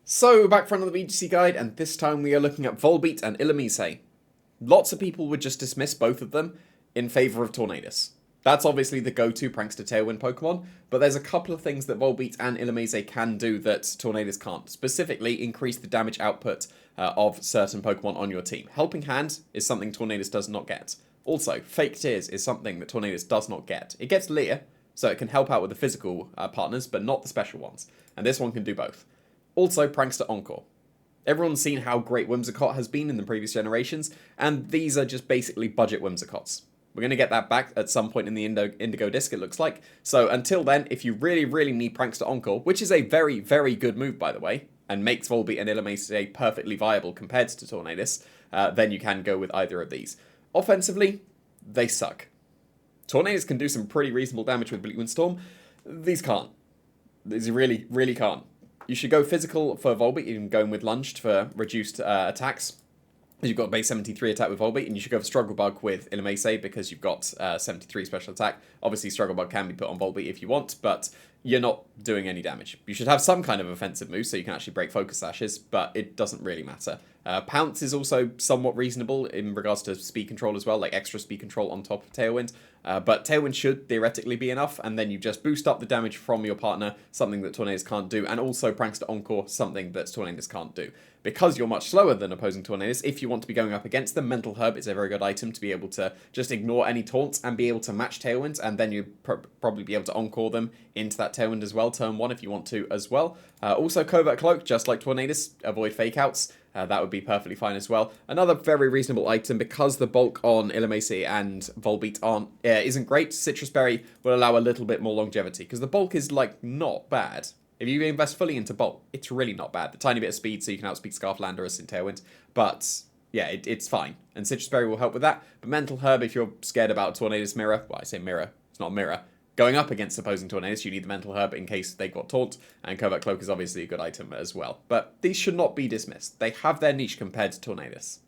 So, we're back for another VGC guide, and this time we are looking at Volbeat and Illumise. Lots of people would just dismiss both of them in favour of Tornadus. That's obviously the go-to Prankster Tailwind Pokemon, but there's a couple of things that Volbeat and Illumise can do that Tornadus can't. Specifically, increase the damage output of certain Pokemon on your team. Helping Hand is something Tornadus does not get. Also, Fake Tears is something that Tornadus does not get. It gets Leer, so it can help out with the physical partners, but not the special ones. And this one can do both. Also, Prankster Encore. Everyone's seen how great Whimsicott has been in the previous generations, and these are just basically budget Whimsicotts. We're going to get that back at some point in the Indigo Disc, it looks like. So until then, if you really need Prankster Encore, which is a very good move, by the way, and makes Volbeat and Illumise perfectly viable compared to Tornadus, then you can go with either of these. Offensively, they suck. Tornadus can do some pretty reasonable damage with Bleak Wind Storm. These can't. These really can't. You should go physical for Volbeat, even going with lunged for reduced attacks. You've got base 73 attack with Volbeat, and you should go for Struggle Bug with Illumise because you've got 73 special attack. Obviously, Struggle Bug can be put on Volbeat if you want, but you're not doing any damage. You should have some kind of offensive move so you can actually break Focus Sashes, but it doesn't really matter. Pounce is also somewhat reasonable in regards to speed control as well, like extra speed control on top of Tailwind. But Tailwind should theoretically be enough, and then you just boost up the damage from your partner, something that Tornadus can't do, and also Prankster Encore, something that Tornadus can't do. Because you're much slower than opposing Tornadus, if you want to be going up against them, Mental Herb is a very good item to be able to just ignore any taunts and be able to match Tailwind, and then you'd probably be able to Encore them into that Tailwind as well, turn 1 if you want to as well. Also Covert Cloak, just like Tornadus, avoid fake outs. That would be perfectly fine as well. Another very reasonable item, because the bulk on Illumise and Volbeat isn't great, Citrus Berry will allow a little bit more longevity, because the bulk is, like, not bad. If you invest fully into bulk, it's really not bad. The tiny bit of speed, so you can outspeed Scarf Landorus in Tailwind, but yeah, it's fine. And Citrus Berry will help with that, but Mental Herb, if you're scared about Tornadus Mirror, well, I say Mirror, it's not Mirror. Going up against opposing Tornadus, you need the Mental Herb in case they got taunt, and Covert Cloak is obviously a good item as well. But these should not be dismissed. They have their niche compared to Tornadus.